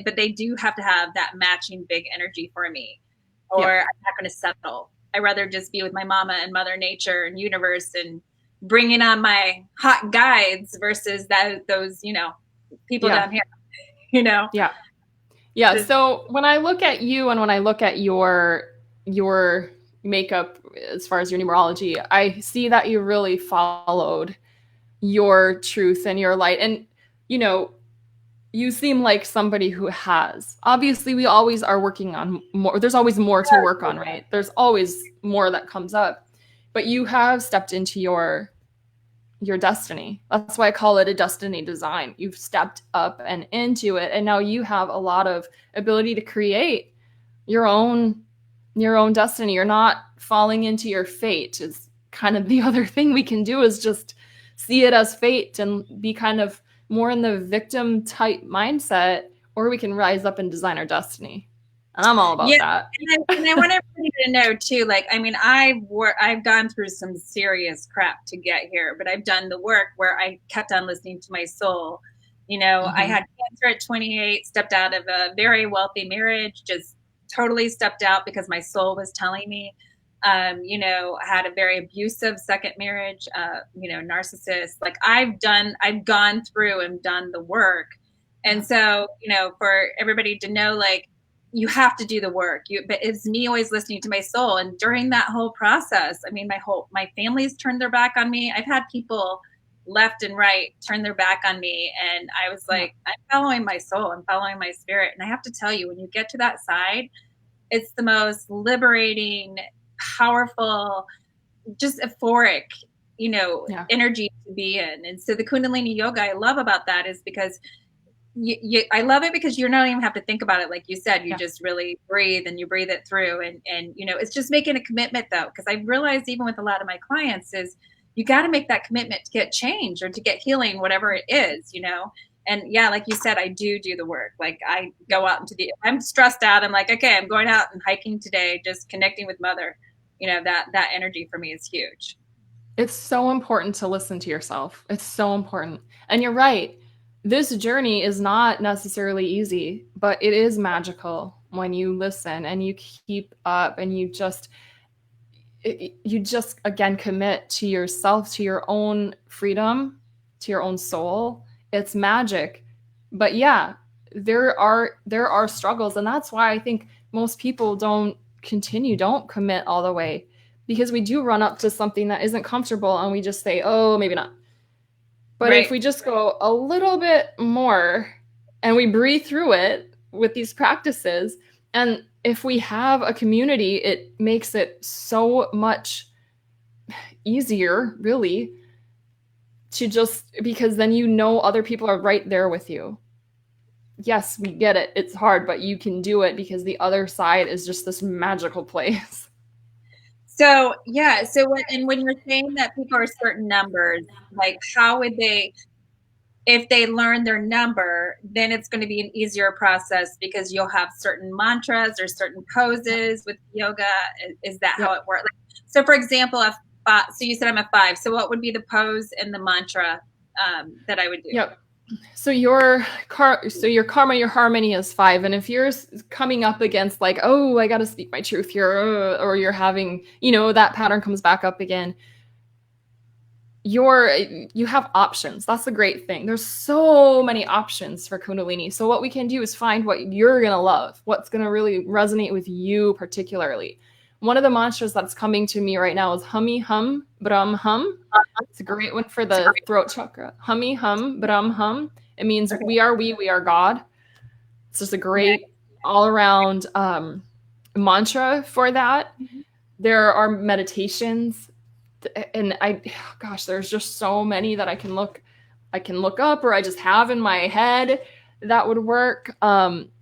but they do have to have that matching big energy for me, or Yep. I'm not going to settle. I'd rather just be with my mama and mother nature and universe and bringing on my hot guides versus those, you know, people down here, you know? Yeah. Yeah. Just, So when I look at you and when I look at your makeup as far as your numerology, I see that you really followed your truth and your light. And you know, you seem like somebody who has. Obviously, we always are working on more. There's always more to work on, right? There's always more that comes up. But you have stepped into your destiny. That's why I call it a destiny design. You've stepped up and into it, and now you have a lot of ability to create your own destiny. You're not falling into your fate. Is kind of the other thing we can do is just see it as fate and be kind of more in the victim type mindset, or we can rise up and design our destiny. And I'm all about yeah, that. and I want everybody to know too. Like, I mean, I've gone through some serious crap to get here, but I've done the work where I kept on listening to my soul. You know, I had cancer at 28, stepped out of a very wealthy marriage, just totally stepped out because my soul was telling me. You know, I had a very abusive second marriage. You know, narcissist. Like, I've gone through and done the work, and so, you know, for everybody to know, like, you have to do the work. But it's me always listening to my soul. And during that whole process, I mean, my family's turned their back on me. I've had people left and right turn their back on me. And I was like, I'm following my soul. I'm following my spirit. And I have to tell you, when you get to that side, it's the most liberating, powerful, just euphoric, you know, energy to be in. And so the Kundalini yoga I love about that is because I love it because you don't even have to think about it. Like you said, you just really breathe and you breathe it through. And, you know, it's just making a commitment though. Cause I realized even with a lot of my clients is you got to make that commitment to get change or to get healing, whatever it is, you know? And yeah, like you said, I do the work. Like, I go out if I'm stressed out, I'm like, okay, I'm going out and hiking today, just connecting with mother. You know, that energy for me is huge. It's so important to listen to yourself. It's so important. And you're right. This journey is not necessarily easy, but it is magical when you listen and you keep up and you just again commit to yourself, to your own freedom, to your own soul. It's magic. But yeah, there are struggles, and that's why I think most people don't commit all the way, because we do run up to something that isn't comfortable and we just say, oh, maybe not. But if we just go a little bit more and we breathe through it with these practices, and if we have a community, it makes it so much easier, really, to just, because then you know other people are right there with you. Yes, we get it. It's hard, but you can do it because the other side is just this magical place. So, yeah. So when you're saying that people are certain numbers, like, how would they, if they learn their number, then it's going to be an easier process because you'll have certain mantras or certain poses with yoga. Is that how it works? Like, so for example, if five. So you said I'm a 5. So what would be the pose and the mantra that I would do? Yep. So your karma, your harmony is 5. And if you're coming up against like, oh, I got to speak my truth here, or you're having, that pattern comes back up again, you have options. That's the great thing. There's so many options for Kundalini. So what we can do is find what you're going to love, what's going to really resonate with you particularly. One of the mantras that's coming to me right now is hummy hum brahm hum. It's a great one for the throat chakra. Hummy hum brahm hum. It means we are God. It's just a great all around mantra for that. There are meditations, and there's just so many that I can look up, or I just have in my head that would work.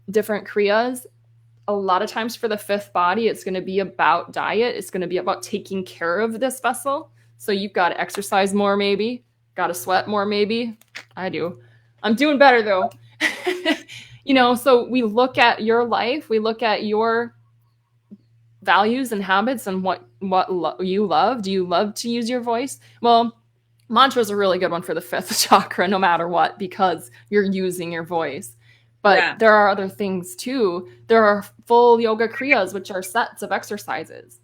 Different kriyas. A lot of times for the 5th body, it's going to be about diet. It's going to be about taking care of this vessel. So you've got to exercise more, maybe. Got to sweat more, maybe. I do. I'm doing better, though. So we look at your life. We look at your values and habits and what you love. Do you love to use your voice? Well, mantra is a really good one for the 5th chakra, no matter what, because you're using your voice. But there are other things too. There are full yoga kriyas, which are sets of exercises,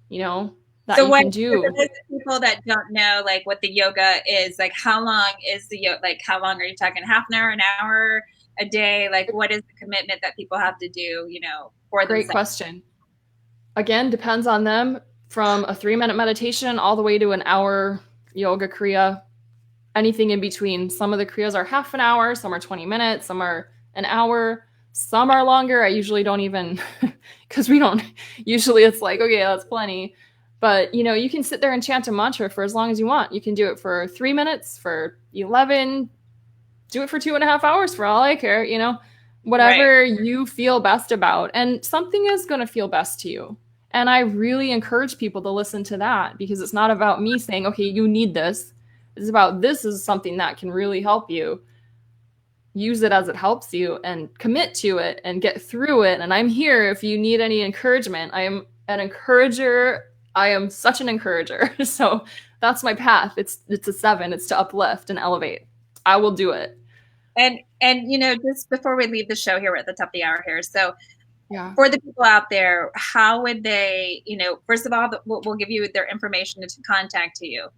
that you can do. For those people that don't know, like, what the yoga is, like, how long is the yoga? Like, how long are you talking? Half an hour, an hour, a day? Like, what is the commitment that people have to do, for themselves? Great question. Again, depends on them. From a 3-minute meditation all the way to an hour yoga kriya. Anything in between. Some of the kriyas are half an hour, some are 20 minutes, some are an hour, some are longer. I usually don't even, because usually it's like, okay, that's plenty. But, you can sit there and chant a mantra for as long as you want. You can do it for 3 minutes, for 11, do it for 2.5 hours for all I care, whatever you feel best about. And something is going to feel best to you. And I really encourage people to listen to that, because it's not about me saying, okay, you need this. It's about, this is something that can really help you. Use it as it helps you and commit to it and get through it. And I'm here if you need any encouragement. I am an encourager. I am such an encourager. So that's my path. It's a 7. It's to uplift and elevate. I will do it. And just before we leave the show here, we're at the top of the hour here. So for the people out there, how would they, first of all, we'll give you their information to contact you.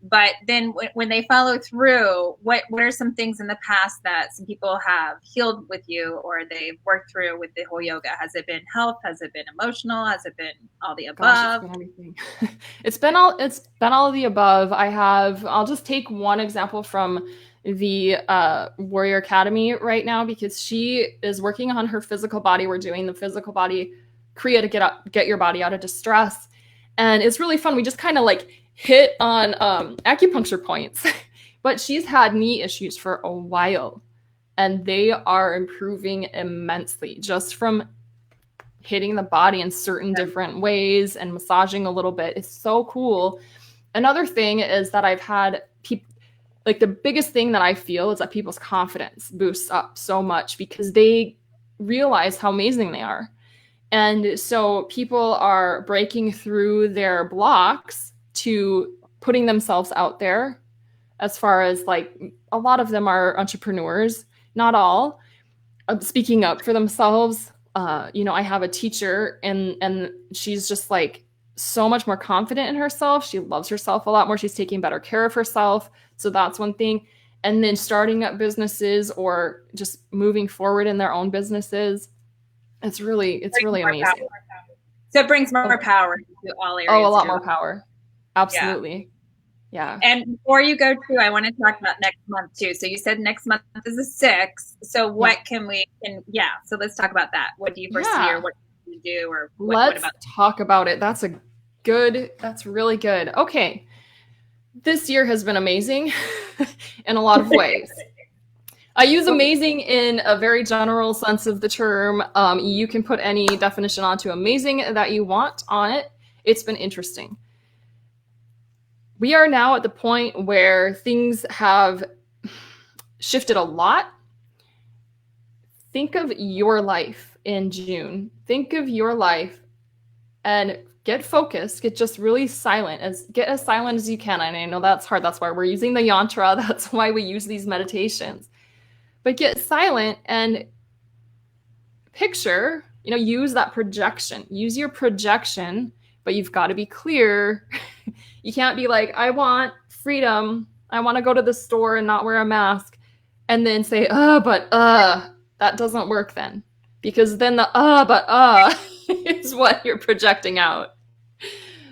But then when they follow through, what are some things in the past that some people have healed with you, or they've worked through with the whole yoga? Has it been health? Has it been emotional? Has it been all the above? Gosh, it's been everything. It's been all of the above. I'll just take one example from the Warrior Academy right now, because she is working on her physical body. We're doing the physical body kriya to get your body out of distress. And it's really fun. We just kind of like hit on acupuncture points, but she's had knee issues for a while, and they are improving immensely just from hitting the body in certain different ways and massaging a little bit. It's so cool. Another thing is that I've had people, like, the biggest thing that I feel is that people's confidence boosts up so much because they realize how amazing they are. And so people are breaking through their blocks to putting themselves out there. As far as, like, a lot of them are entrepreneurs, not all, speaking up for themselves. I have a teacher, and she's just like so much more confident in herself. She loves herself a lot more. She's taking better care of herself. So that's one thing. And then starting up businesses or just moving forward in their own businesses. It's really amazing. Power. So it brings more power to all areas. Oh, a lot more power. Absolutely. Yeah. And before you go to, I want to talk about next month too. So you said next month is the 6th. So what so let's talk about that. What do you foresee, or what do you do, or let's talk about it. That's really good. Okay. This year has been amazing in a lot of ways. I use amazing in a very general sense of the term. You can put any definition onto amazing that you want on it. It's been interesting. We are now at the point where things have shifted a lot. Think of your life in June. Think of your life and get focused, get just really silent, get as silent as you can. And I know that's hard. That's why we're using the yantra. That's why we use these meditations. But get silent and picture, use that projection. Use your projection, but you've got to be clear. You can't be like, I want freedom. I want to go to the store and not wear a mask. And then say, that doesn't work then. Because then the is what you're projecting out.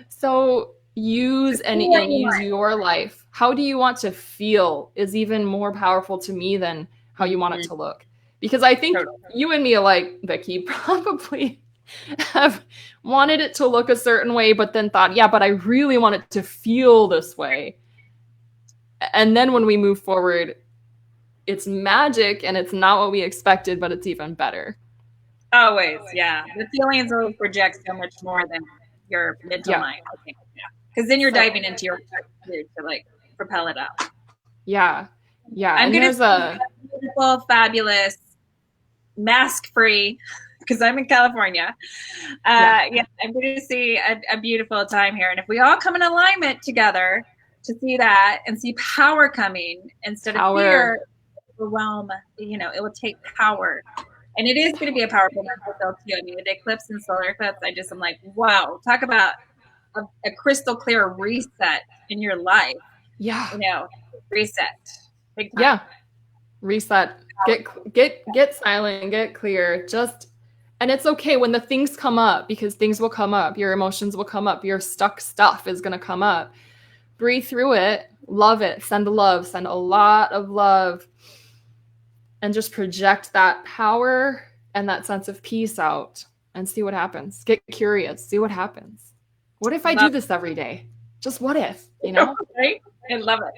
So use your life. How do you want to feel is even more powerful to me than how you want it to look. Because I think you and me alike, Vicki, probably have wanted it to look a certain way, but then thought, yeah, but I really want it to feel this way. And then when we move forward, it's magic and it's not what we expected, but it's even better. Always, yeah. The feelings will project so much more than your mental mind, I think. Yeah. Because then you're diving into your heart to like propel it out. Yeah. Yeah. I'm going to see a beautiful, fabulous, mask-free, because I'm in California. I'm going to see a beautiful time here. And if we all come in alignment together to see that and see power coming instead of fear, overwhelm, it will take power. And it is going to be a powerful mental field too. I mean, with eclipse and solar eclipse, I'm like, wow, talk about a crystal clear reset in your life. Yeah. Reset. Big time. Yeah. Reset. Get silent, get clear. And it's okay when the things come up, because things will come up. Your emotions will come up. Your stuck stuff is going to come up. Breathe through it. Love it. Send love. Send a lot of love. And just project that power and that sense of peace out and see what happens. Get curious. See what happens. What if I do this every day? Just what if, Right? I love it.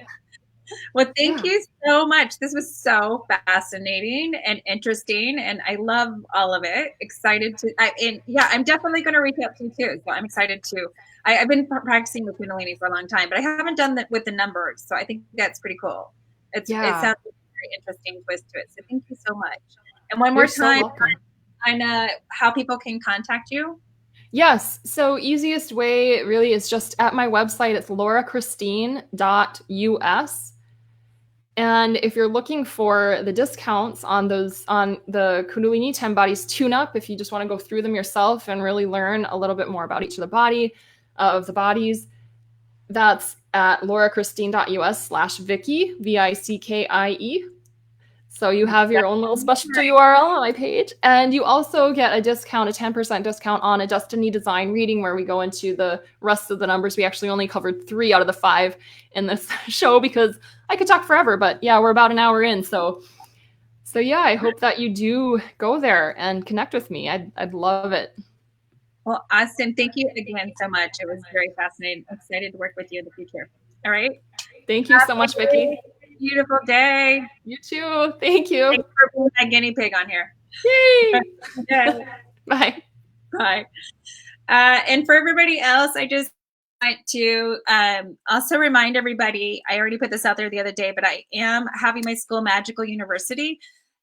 Well, thank you so much. This was so fascinating and interesting, and I love all of it. Excited to, I'm definitely going to reach out to you too. So I'm excited to. I've been practicing with Kundalini for a long time, but I haven't done that with the numbers. So I think that's pretty cool. It sounds like a very interesting twist to it. So thank you so much. And one more time, on how people can contact you. Yes. So easiest way really is just at my website. It's laurachristine.us. And if you're looking for the discounts on the Kundalini 10 Bodies Tune-Up, if you just want to go through them yourself and really learn a little bit more about each of the bodies, that's at laurachristine.us/Vickie, Vickie. So you have your own little special URL on my page. And you also get a 10% discount on a Destiny Design reading where we go into the rest of the numbers. We actually only covered 3 out of the 5 in this show because I could talk forever, but yeah, we're about an hour in. So yeah, I hope that you do go there and connect with me. I'd love it. Well, awesome. Thank you again so much. It was very fascinating. I'm excited to work with you in the future. All right. Thank you so much, Vicki. Beautiful day. You too. Thank you. Thanks for being my guinea pig on here. Yay. Bye. Bye. And for everybody else, I just want to also remind everybody, I already put this out there the other day, but I am having my school, Magical University.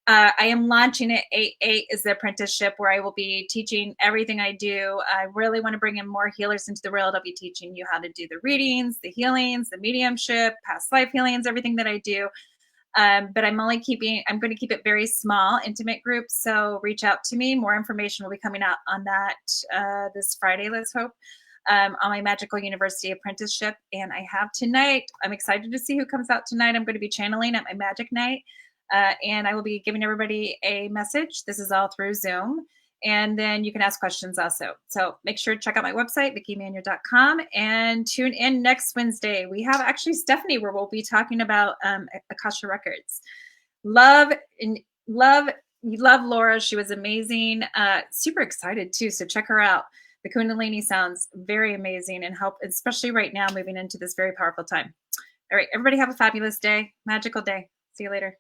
I am launching it 8/8 as the apprenticeship where I will be teaching everything I do. I really want to bring in more healers into the world. I'll be teaching you how to do the readings, the healings, the mediumship, past life healings, everything that I do. But I'm going to keep it very small, intimate groups. So reach out to me. More information will be coming out on that this Friday, let's hope, on my Magical University apprenticeship. And I have tonight, I'm excited to see who comes out tonight. I'm going to be channeling at my magic night. And I will be giving everybody a message. This is all through Zoom. And then you can ask questions also. So make sure to check out my website, VickieManuel.com, and tune in next Wednesday. We have actually Stephanie, where we'll be talking about Akasha Records. Love Laura. She was amazing. Super excited too. So check her out. The Kundalini sounds very amazing and help, especially right now, moving into this very powerful time. All right, everybody have a fabulous day, magical day. See you later.